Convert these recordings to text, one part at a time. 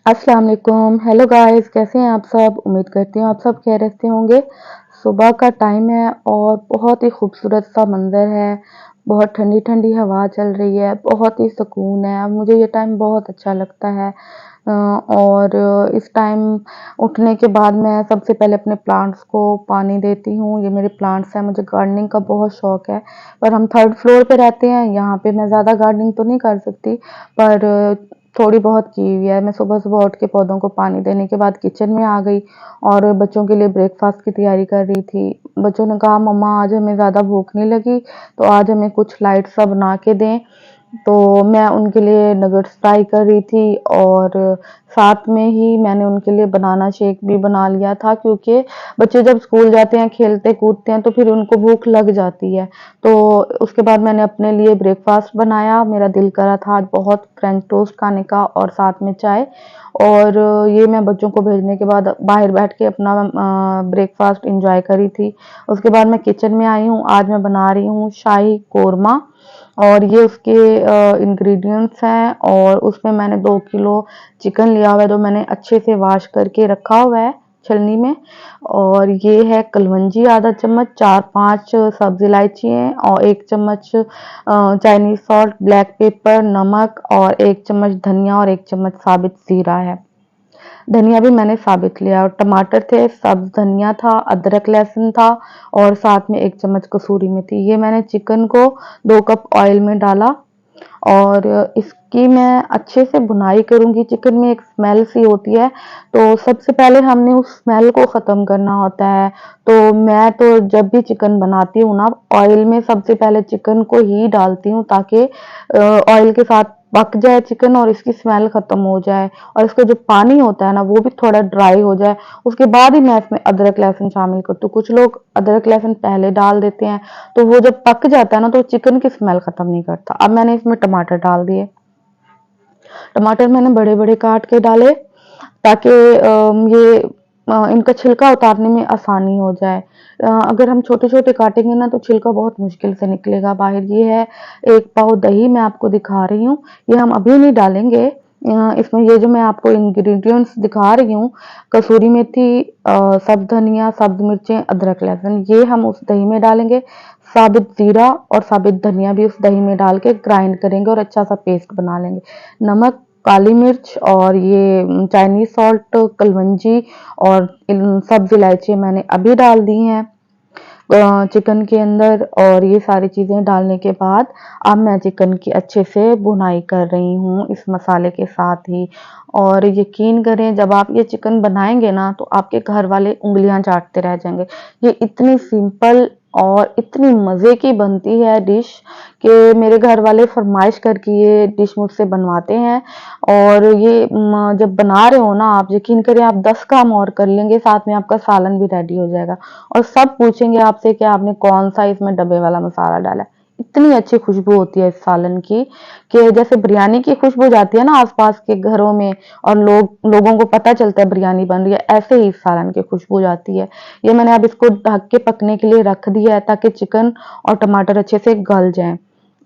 अस्सलाम वालेकुम। Hello guys, कैसे हैं आप सब? उम्मीद करती हूँ आप सब खैरियत से होंगे। सुबह का टाइम है और बहुत ही खूबसूरत सा मंज़र है। बहुत ठंडी-ठंडी हवा चल रही है, बहुत ही सुकून है। मुझे ये टाइम बहुत अच्छा लगता है। और इस टाइम उठने के बाद मैं सबसे पहले अपने प्लांट्स को पानी देती हूँ। ये मेरे प्लांट्स हैं, मुझे गार्डनिंग का बहुत शौक है। पर हम 3rd फ्लोर पे रहते हैं, यहाँ पे मैं ज़्यादा गार्डनिंग तो नहीं कर सकती, पर थोड़ी बहुत की हुई है। मैं सुबह-सुबह उठ के पौधों को पानी देने के बाद किचन में आ गई और बच्चों के लिए ब्रेकफ़ास्ट की तैयारी कर रही थी। बच्चों ने कहा मम्मा आज हमें ज़्यादा भूख नहीं लगी, तो आज हमें कुछ लाइट सा बना के दें। तो मैं उनके लिए नगेट्स फ्राई कर रही थी और साथ में ही मैंने उनके लिए बनाना शेक भी बना लिया था, क्योंकि बच्चे जब स्कूल जाते हैं, खेलते कूदते हैं तो फिर उनको भूख लग जाती है। तो उसके बाद मैंने अपने लिए ब्रेकफ़ास्ट बनाया। मेरा दिल करा था आज बहुत फ्रेंच टोस्ट खाने का और साथ में चाय। और ये मैं बच्चों को भेजने के बाद बाहर बैठ के अपना ब्रेकफ़ास्ट एन्जॉय करी थी। उसके बाद मैं किचन में आई हूँ। आज मैं बना रही हूँ शाही कोरमा और ये उसके इंग्रेडिएंट्स हैं। और उसमें मैंने 2 किलो चिकन लिया हुआ है, जो मैंने अच्छे से वॉश करके रखा हुआ है छलनी में। और ये है कलवंजी आधा चम्मच, 4-5 सब्ज़ इलायची हैं और 1 चम्मच चाइनीज़ सॉल्ट, ब्लैक पेपर, नमक और 1 चम्मच धनिया और 1 चम्मच साबित ज़ीरा है। धनिया भी मैंने साबित लिया और टमाटर थे, सब्ज़ धनिया था, अदरक लहसुन था और साथ में 1 चम्मच कसूरी मेथी। ये मैंने चिकन को 2 कप ऑयल में डाला और इसकी मैं अच्छे से भुनाई करूँगी। चिकन में एक स्मेल सी होती है, तो सबसे पहले हमने उस स्मेल को ख़त्म करना होता है। तो मैं तो जब भी चिकन बनाती हूँ ना, ऑयल में सबसे पहले चिकन को ही डालती हूँ, ताकि ऑयल के साथ पक जाए चिकन और इसकी स्मेल ख़त्म हो जाए और इसका जो पानी होता है ना, वो भी थोड़ा ड्राई हो जाए। उसके बाद ही मैं इसमें अदरक लहसुन शामिल करती हूँ। कुछ लोग अदरक लहसुन पहले डाल देते हैं, तो वो जब पक जाता है ना, तो चिकन की स्मेल ख़त्म नहीं करता। अब मैंने इसमें टमाटर डाल दिए। टमाटर मैंने बड़े-बड़े काट के डाले, ताकि ये इनका छिलका उतारने में आसानी हो जाए। अगर हम छोटे-छोटे काटेंगे ना, तो छिलका बहुत मुश्किल से निकलेगा बाहर। ये है 1 पाव दही मैं आपको दिखा रही हूँ। ये हम अभी नहीं डालेंगे। इसमें ये जो मैं आपको इंग्रीडिएंट्स दिखा रही हूँ, कसूरी मेथी, सब्ज़ धनिया, सब्ज़ मिर्चें, अदरक लहसुन, ये हम उस दही में डालेंगे। साबित ज़ीरा और साबित धनिया भी उस दही में डाल के ग्राइंड करेंगे और अच्छा सा पेस्ट बना लेंगे। नमक, काली मिर्च और ये चाइनीज़ सॉल्ट, कलवंजी और इन सब्ज़ इलायची मैंने अभी डाल दी हैं चिकन के अंदर। और ये सारी चीज़ें डालने के बाद अब मैं चिकन की अच्छे से भुनाई कर रही हूँ इस मसाले के साथ ही। और यकीन करें, जब आप ये चिकन बनाएँगे ना, तो आपके घर वाले उँगलियाँ चाटते रह जाएँगे। ये इतनी सिंपल और इतनी मज़े की बनती है डिश कि मेरे घर वाले फ़रमाइश करके ये डिश मुझसे बनवाते हैं। और ये जब बना रहे हो ना, आप यकीन करें आप 10 काम और कर लेंगे, साथ में आपका सालन भी रेडी हो जाएगा। और सब पूछेंगे आपसे कि आपने कौन-सा इसमें डब्बे वाला मसाला डाला है। इतनी अच्छी खुशबू होती है इस सालन की, कि जैसे बिरयानी की खुशबू जाती है ना आस-पास के घरों में और लोगों को पता चलता है बिरयानी बन रही है, ऐसे ही इस सालन की खुशबू जाती है। ये मैंने अब इसको ढक के पकने के लिए रख दिया है, ताकि चिकन और टमाटर अच्छे से गल जाएँ।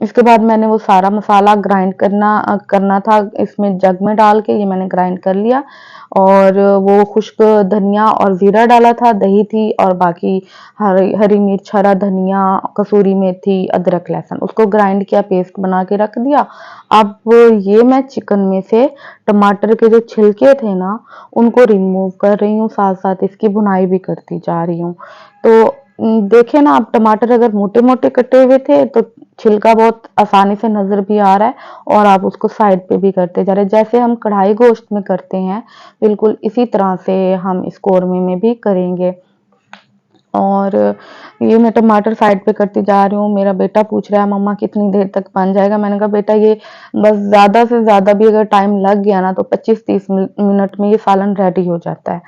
इसके बाद मैंने वो सारा मसाला ग्राइंड करना था इसमें जग में डाल के, ये मैंने ग्राइंड कर लिया। और वो खुश्क धनिया और ज़ीरा डाला था, दही थी और बाकी हरी हरी मिर्च, हरा धनिया, कसूरी मेथी, अदरक लहसुन, उसको ग्राइंड किया, पेस्ट बना के रख दिया। अब ये मैं चिकन में से टमाटर के जो छिलके थे ना, उनको रिमूव कर रही हूँ, साथ-साथ इसकी भुनाई भी करती जा रही हूँ। तो देखिए ना, आप टमाटर अगर मोटे-मोटे कटे हुए थे, तो छिलका बहुत आसानी से नज़र भी आ रहा है और आप उसको साइड पे भी करते जा रहे हैं। जैसे हम कढ़ाई गोश्त में करते हैं, बिल्कुल इसी तरह से हम इस कोरमे में भी करेंगे। और ये मैं टमाटर साइड पे करती जा रही हूँ। मेरा बेटा पूछ रहा है मम्मा कितनी देर तक बन जाएगा? मैंने कहा बेटा ये बस ज़्यादा से ज़्यादा भी अगर टाइम लग गया ना, तो 25-30 मिनट में ये सालन रेडी हो जाता है।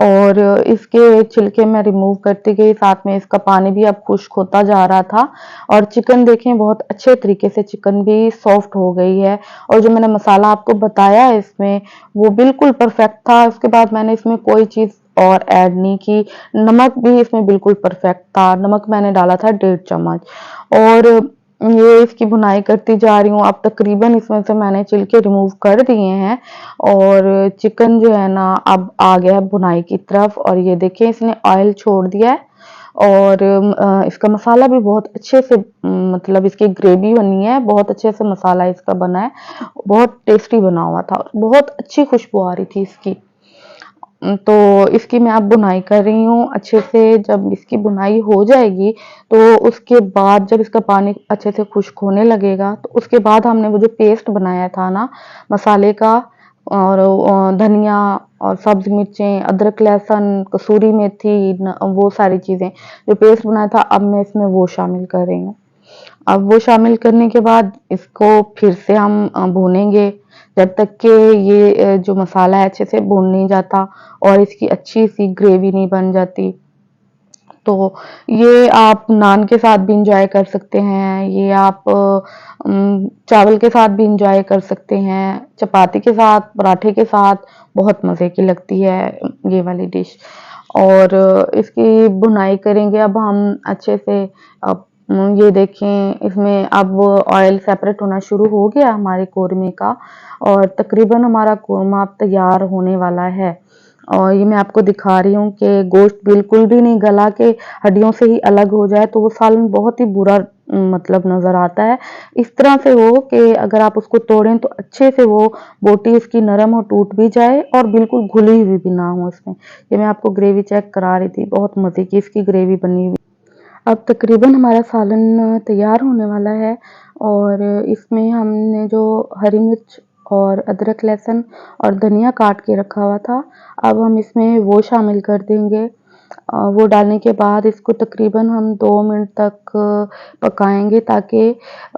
और इसके छिलके मैं रिमूव करती गई, साथ में इसका पानी भी अब खुश्क होता जा रहा था। और चिकन देखें बहुत अच्छे तरीके से चिकन भी सॉफ्ट हो गई है। और जो मैंने मसाला आपको बताया है इसमें, वो बिल्कुल परफेक्ट था। उसके बाद मैंने इसमें कोई चीज़ और ऐड नहीं की। नमक भी इसमें बिल्कुल परफेक्ट था। नमक मैंने डाला था 1.5 चम्मच। और ये इसकी बुनाई करती जा रही हूँ। अब तकरीबन इसमें से मैंने छिलके रिमूव कर दिए हैं और चिकन जो है ना अब आ गया है बुनाई की तरफ, और ये देखिए इसने ऑयल छोड़ दिया है और इसका मसाला भी बहुत अच्छे से मतलब इसकी ग्रेवी बनी है, बहुत अच्छे से मसाला इसका बना है, बहुत टेस्टी बना हुआ था, बहुत अच्छी खुशबू आ रही थी इसकी। तो इसकी मैं अब बुनाई कर रही हूँ अच्छे से। जब इसकी बुनाई हो जाएगी तो उसके बाद जब इसका पानी अच्छे से खुश्क होने लगेगा तो उसके बाद हमने वो जो पेस्ट बनाया था ना मसाले का, और धनिया और सब्ज मिर्चें, अदरक, लहसुन, कसूरी मेथी, वो सारी चीज़ें जो पेस्ट बनाया था, अब मैं इसमें वो शामिल कर रही हूँ। अब वो शामिल करने के बाद इसको फिर से हम भूनेंगे जब तक कि ये जो मसाला है अच्छे से भून नहीं जाता और इसकी अच्छी सी ग्रेवी नहीं बन जाती। तो ये आप नान के साथ भी इंजॉय कर सकते हैं, ये आप चावल के साथ भी इंजॉय कर सकते हैं, चपाती के साथ, पराठे के साथ बहुत मज़े की लगती है ये वाली डिश। और इसकी बुनाई करेंगे अब हम अच्छे से। अब ये देखें इसमें अब ऑयल सेपरेट होना शुरू हो गया हमारे कोरमे का, और तकरीबन हमारा कोरमा अब तैयार होने वाला है। और ये मैं आपको दिखा रही हूँ कि गोश्त बिल्कुल भी नहीं गला के हड्डियों से ही अलग हो जाए तो वो सालन बहुत ही बुरा मतलब नज़र आता है। इस तरह से हो कि अगर आप उसको तोड़ें तो अच्छे से वो बोटी उसकी नरम और टूट भी जाए और बिल्कुल घुली हुई भी ना हो उसमें। ये मैं आपको ग्रेवी चेक करा रही थी, बहुत मज़े की इसकी ग्रेवी बनी हुई। अब तकरीबन हमारा सालन तैयार होने वाला है और इसमें हमने जो हरी मिर्च और अदरक, लहसुन और धनिया काट के रखा हुआ था, अब हम इसमें वो शामिल कर देंगे। वो डालने के बाद इसको तकरीबन हम 2 मिनट तक पकाएँगे ताकि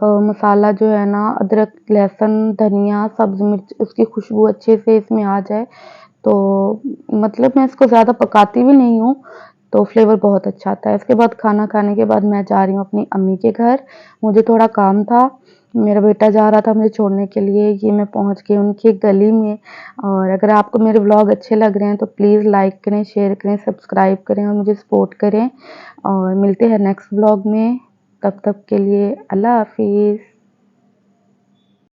मसाला जो है ना अदरक, लहसुन, धनिया, सब्ज़ मिर्च उसकी खुशबू अच्छे से इसमें आ जाए। तो मतलब मैं इसको ज़्यादा पकाती भी नहीं हूँ, तो फ्लेवर बहुत अच्छा आता है। इसके बाद खाना खाने के बाद मैं जा रही हूँ अपनी अम्मी के घर, मुझे थोड़ा काम था, मेरा बेटा जा रहा था मुझे छोड़ने के लिए, ये मैं पहुँच गई उनकी गली में। और अगर आपको मेरे व्लॉग अच्छे लग रहे हैं तो प्लीज़ लाइक करें, शेयर करें, सब्सक्राइब करें और मुझे सपोर्ट करें, और मिलते हैं नेक्स्ट व्लॉग में। तब तक के लिए अल्लाह हाफ़िज़।